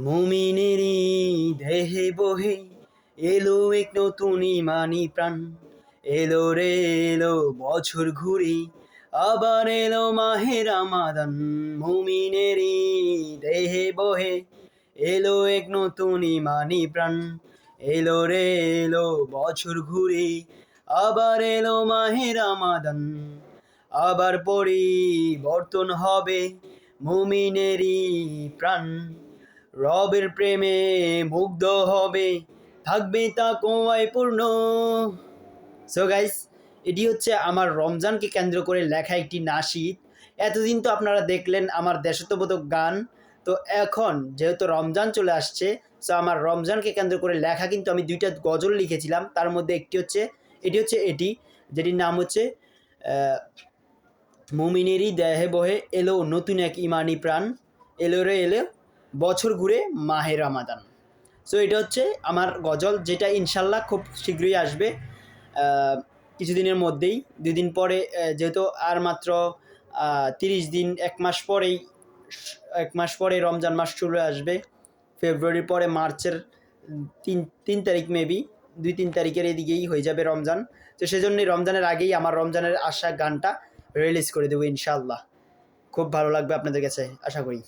মুমিনেরই দেহে বহে এলো এক নতুন ইমানি প্রাণ। এলো রে এলো বছর ঘুরে, আবার এলো মাহে রমাদান। মুমিনেরই দেহে বহে এলো এক নতুন ইমানি প্রাণ। এলো রে এলো বছর ঘুরে, আবার এলো মাহে রমাদান। আবার পরিবর্তন হবে মুমিনেরই প্রাণ। রবের প্রেমে মুগ্ধ হবে, থাকবে তাকওয়ায় পূর্ণ। সো গাইস, এটি হচ্ছে আমার রমজানকে কেন্দ্র করে লেখা একটি নাশিদ। এতদিন তো আপনারা দেখলেন আমার দেশাত্মবোধক গান, তো এখন যেহেতু রমজান চলে আসছে, সো আমার রমজানকে কেন্দ্র করে লেখা কিন্তু আমি দুইটা গজল লিখেছিলাম। তার মধ্যে একটি হচ্ছে এটি, যেটির নাম হচ্ছে মুমিনেরই দেহে বহে এলো নতুন এক ইমানি প্রাণ। এলো রে এলো বছর ঘুরে মাহে রমাদান। সো এটা হচ্ছে আমার গজল, যেটা ইনশাল্লাহ খুব শীঘ্রই আসবে, কিছুদিনের মধ্যেই। 2 দিন পরে, যেহেতু আর মাত্র 30 দিন, 1 মাস পরে রমজান মাস চলে আসবে। ফেব্রুয়ারির পরে মার্চের 3 তারিখ মেবি, 2-3 তারিখের এদিকেই হয়ে যাবে রমজান। তো সেজন্যই রমজানের আগেই আমার রমজানের আশা গানটা রিলিজ করে দেবো ইনশাআল্লাহ। খুব ভালো লাগবে আপনাদের কাছে, আশা করি।